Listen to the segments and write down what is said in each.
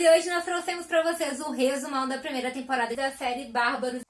e hoje nós trouxemos para vocês o resumão da primeira temporada da série Bárbaros.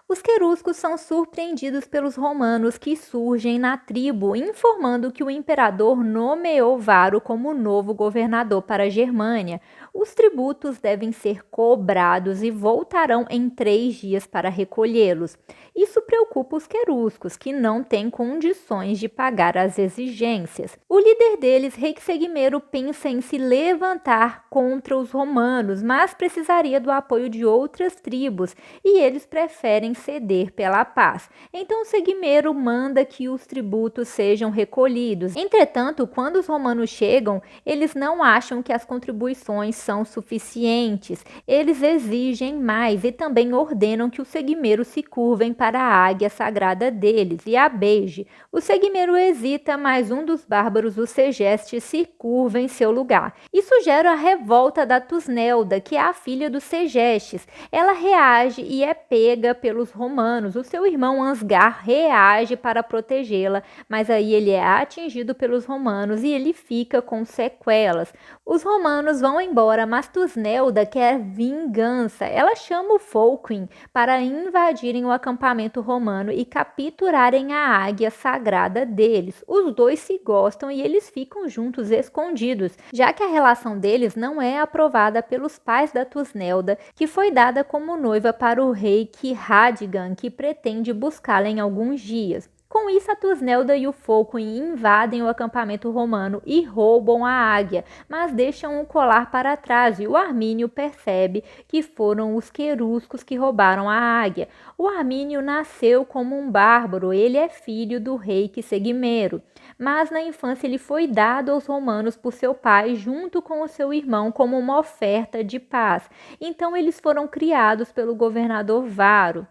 Os queruscos são surpreendidos pelos romanos que surgem na tribo, informando que o imperador nomeou Varo como novo governador para a Germânia. Os tributos devem ser cobrados e voltarão em 3 dias para recolhê-los. Isso preocupa os queruscos, que não têm condições de pagar as exigências. O líder deles, Rei-Segimero, pensa em se levantar contra os romanos, mas precisaria do apoio de outras tribos, e eles preferem ceder pela paz. Então Segimero manda que os tributos sejam recolhidos. Entretanto, quando os romanos chegam, eles não acham que as contribuições são suficientes. Eles exigem mais e também ordenam que os Segimero se curvem para a águia sagrada deles e a beije. O Segimero hesita, mas um dos bárbaros, o Segeste, se curva em seu lugar. Isso gera a revolta da Tusnelda, que é a filha dos Segestes. Ela reage e é pega pelos romanos. O seu irmão Ansgar reage para protegê-la, mas aí ele é atingido pelos romanos e ele fica com sequelas. Os romanos vão embora, mas Tusnelda quer vingança. Ela chama o Folquin para invadirem o acampamento romano e capturarem a águia sagrada deles. Os dois se gostam e eles ficam juntos escondidos, já que a relação deles não é aprovada pelos pais da Tusnelda, que foi dada como noiva para o rei Kihadigan, que pretende buscá-la em alguns dias. Com isso, a Tusnelda e o Folquin invadem o acampamento romano e roubam a águia, mas deixam o colar para trás, e o Armínio percebe que foram os queruscos que roubaram a águia. O Armínio nasceu como um bárbaro, ele é filho do rei Segimero, mas na infância ele foi dado aos romanos por seu pai junto com o seu irmão como uma oferta de paz. Então eles foram criados pelo governador Varo.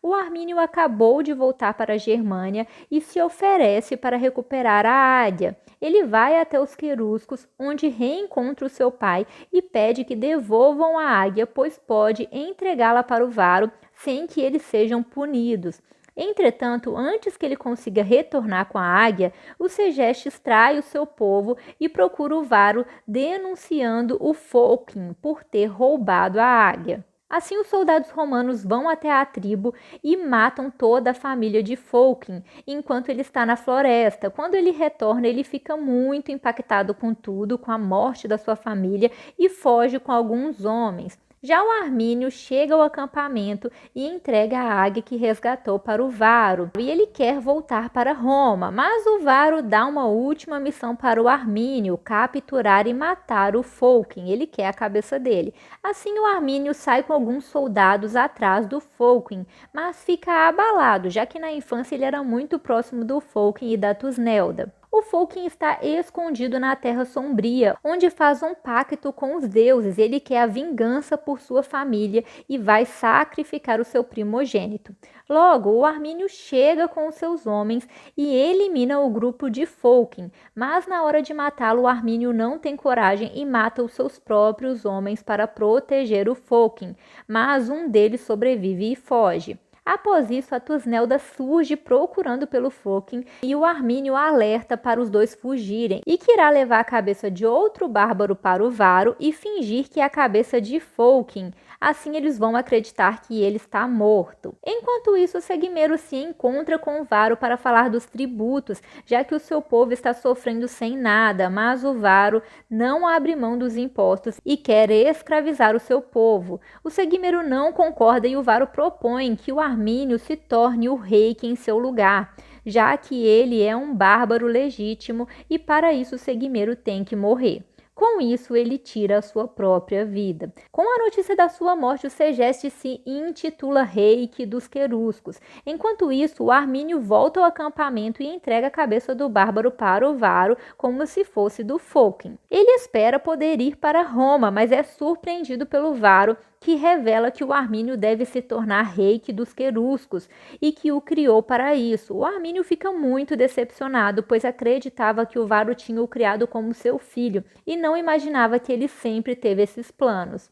O Armínio acabou de voltar para a Germânia e se oferece para recuperar a águia. Ele vai até os queruscos, onde reencontra o seu pai e pede que devolvam a águia, pois pode entregá-la para o Varo sem que eles sejam punidos. Entretanto, antes que ele consiga retornar com a águia, o Segestes trai o seu povo e procura o Varo, denunciando o Folquin por ter roubado a águia. Assim, os soldados romanos vão até a tribo e matam toda a família de Folquin, enquanto ele está na floresta. Quando ele retorna, ele fica muito impactado com tudo, com a morte da sua família, e foge com alguns homens. Já o Armínio chega ao acampamento e entrega a águia que resgatou para o Varo. E ele quer voltar para Roma, mas o Varo dá uma última missão para o Armínio: capturar e matar o Folquin. Ele quer a cabeça dele. Assim, o Armínio sai com alguns soldados atrás do Folquin, mas fica abalado, já que na infância ele era muito próximo do Folquin e da Tusnelda. O Folquin está escondido na Terra Sombria, onde faz um pacto com os deuses. Ele quer a vingança por sua família e vai sacrificar o seu primogênito. Logo, o Armínio chega com os seus homens e elimina o grupo de Folquin, mas na hora de matá-lo, o Armínio não tem coragem e mata os seus próprios homens para proteger o Folquin, mas um deles sobrevive e foge. Após isso, a Tusnelda surge procurando pelo Folquin e o Armínio alerta para os dois fugirem e que irá levar a cabeça de outro bárbaro para o Varo e fingir que é a cabeça de Folquin. Assim eles vão acreditar que ele está morto. Enquanto isso, Segimero se encontra com o Varo para falar dos tributos, já que o seu povo está sofrendo sem nada, mas o Varo não abre mão dos impostos e quer escravizar o seu povo. O Segimero não concorda e o Varo propõe que o Armínio se torne o rei em seu lugar, já que ele é um bárbaro legítimo e para isso Segimero tem que morrer. Com isso, ele tira a sua própria vida. Com a notícia da sua morte, o Segeste se intitula Rei dos Queruscos. Enquanto isso, o Armínio volta ao acampamento e entrega a cabeça do bárbaro para o Varo, como se fosse do Folquin. Ele espera poder ir para Roma, mas é surpreendido pelo Varo, que revela que o Armínio deve se tornar rei dos queruscos e que o criou para isso. O Armínio fica muito decepcionado, pois acreditava que o Varo tinha o criado como seu filho e não imaginava que ele sempre teve esses planos.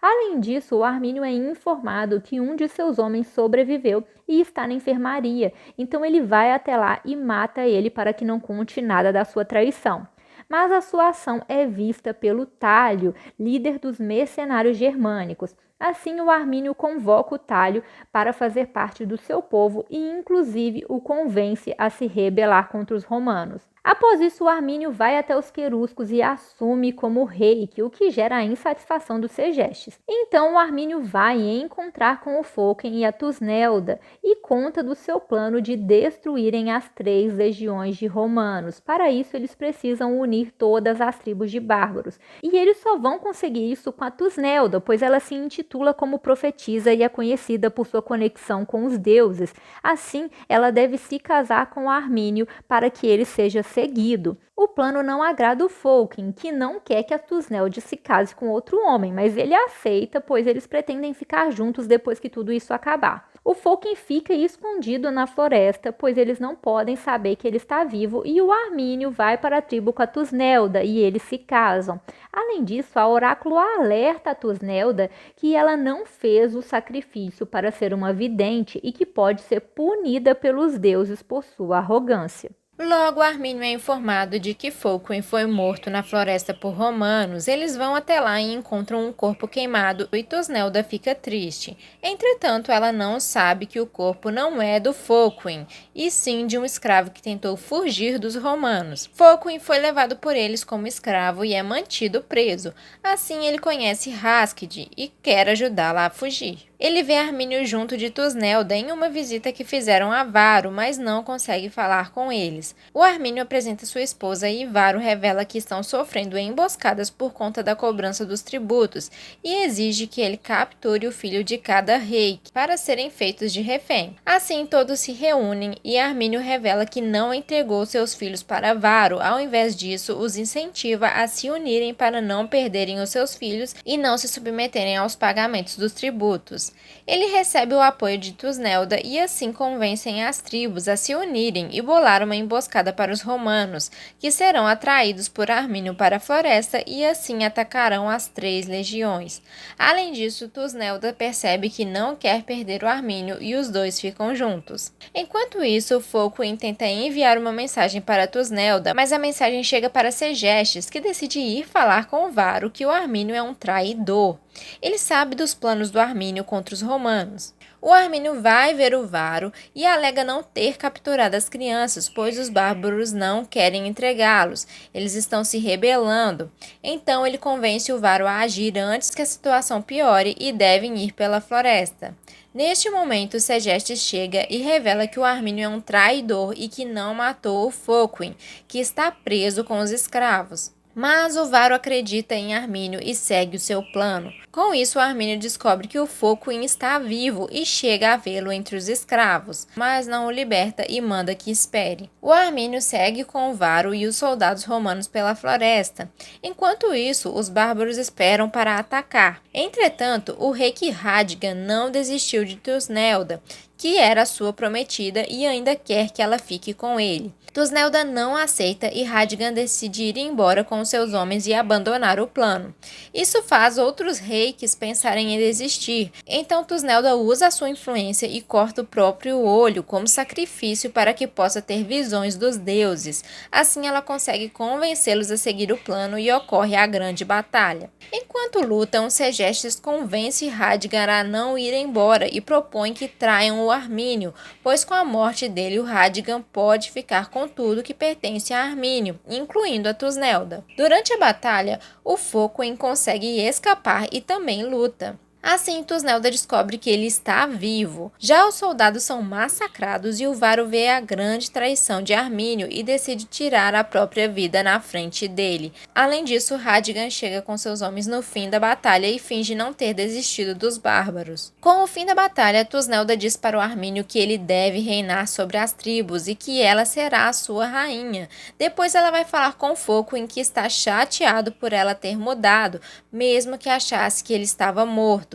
Além disso, o Armínio é informado que um de seus homens sobreviveu e está na enfermaria, então ele vai até lá e mata ele para que não conte nada da sua traição. mas a sua ação é vista pelo Talho, líder dos mercenários germânicos. Assim, o Armínio convoca o Talho para fazer parte do seu povo e, inclusive, o convence a se rebelar contra os romanos. Após isso, o Armínio vai até os queruscos e assume como rei, o que gera a insatisfação dos segestes. Então, o Armínio vai encontrar com o Fochem e a Tusnelda e conta do seu plano de destruírem as 3 legiões de romanos. Para isso, eles precisam unir todas as tribos de bárbaros. E eles só vão conseguir isso com a Tusnelda, pois ela se intitula como profetisa e é conhecida por sua conexão com os deuses. Assim, ela deve se casar com o Armínio para que ele seja seguido. O plano não agrada o Fochem, que não quer que a Tusnelda se case com outro homem, mas ele aceita, pois eles pretendem ficar juntos depois que tudo isso acabar. O Fochem fica escondido na floresta, pois eles não podem saber que ele está vivo, e o Armínio vai para a tribo com a Tusnelda e eles se casam. Além disso, a oráculo alerta a Tusnelda que ela não fez o sacrifício para ser uma vidente e que pode ser punida pelos deuses por sua arrogância. Logo, Armínio é informado de que Fochem foi morto na floresta por romanos. Eles vão até lá e encontram um corpo queimado e Tusnelda fica triste. Entretanto, ela não sabe que o corpo não é do Fochem, e sim de um escravo que tentou fugir dos romanos. Fochem foi levado por eles como escravo e é mantido preso. Assim, ele conhece Haskid e quer ajudá-la a fugir. Ele vê Armínio junto de Tusnelda em uma visita que fizeram a Varo, mas não consegue falar com eles. O Armínio apresenta sua esposa e Varo revela que estão sofrendo emboscadas por conta da cobrança dos tributos e exige que ele capture o filho de cada rei para serem feitos de refém. Assim, todos se reúnem e Armínio revela que não entregou seus filhos para Varo, ao invés disso, os incentiva a se unirem para não perderem os seus filhos e não se submeterem aos pagamentos dos tributos. Ele recebe o apoio de Tusnelda e assim convencem as tribos a se unirem e bolar uma emboscada para os romanos, que serão atraídos por Armínio para a floresta e assim atacarão as 3 legiões. Além disso, Tusnelda percebe que não quer perder o Armínio e os dois ficam juntos. Enquanto isso, Fochem tenta enviar uma mensagem para Tusnelda, mas a mensagem chega para Segestes, que decide ir falar com Varo que o Armínio é um traidor. Ele sabe dos planos do Armínio contra os romanos. O Armínio vai ver o Varo e alega não ter capturado as crianças, pois os bárbaros não querem entregá-los. Eles estão se rebelando. Então ele convence o Varo a agir antes que a situação piore e devem ir pela floresta. Neste momento, Segestes chega e revela que o Armínio é um traidor e que não matou o Fochem, que está preso com os escravos. Mas o Varo acredita em Armínio e segue o seu plano. Com isso, Armínio descobre que o Fochem está vivo e chega a vê-lo entre os escravos, mas não o liberta e manda que espere. O Armínio segue com o Varo e os soldados romanos pela floresta. Enquanto isso, os bárbaros esperam para atacar. Entretanto, o rei Radgan não desistiu de Tusnelda, que era sua prometida e ainda quer que ela fique com ele. Tusnelda não aceita e Radgan decide ir embora com seus homens e abandonar o plano. Isso faz outros reiks pensarem em desistir, então Tusnelda usa a sua influência e corta o próprio olho como sacrifício para que possa ter visões dos deuses. Assim ela consegue convencê-los a seguir o plano e ocorre a grande batalha. Enquanto lutam, Segestes convence Radgan a não ir embora e propõe que traiam o Armínio, pois com a morte dele o Radgan pode ficar com tudo que pertence a Armínio, incluindo a Tusnelda. Durante a batalha, o Fochem consegue escapar e também luta. Assim, Tusnelda descobre que ele está vivo. Já os soldados são massacrados e o Varo vê a grande traição de Armínio e decide tirar a própria vida na frente dele. Além disso, Radgan chega com seus homens no fim da batalha e finge não ter desistido dos bárbaros. Com o fim da batalha, Tusnelda diz para o Armínio que ele deve reinar sobre as tribos e que ela será a sua rainha. Depois ela vai falar com Fochem, que está chateado por ela ter mudado, mesmo que achasse que ele estava morto.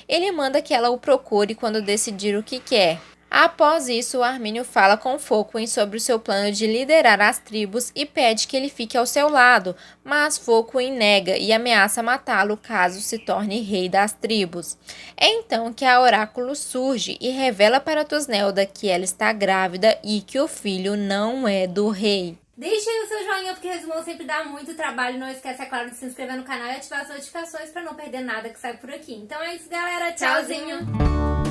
Ele manda que ela o procure quando decidir o que quer. Após isso, o Armínio fala com Fochem sobre o seu plano de liderar as tribos e pede que ele fique ao seu lado, mas Fochem nega e ameaça matá-lo caso se torne rei das tribos. É então que a oráculo surge e revela para Tusnelda que ela está grávida e que o filho não é do rei. Deixa aí o seu joinha, porque Resumão sempre dá muito trabalho. Não esquece, é claro, de se inscrever no canal e ativar as notificações pra não perder nada que sai por aqui. Então é isso, galera. Tchauzinho!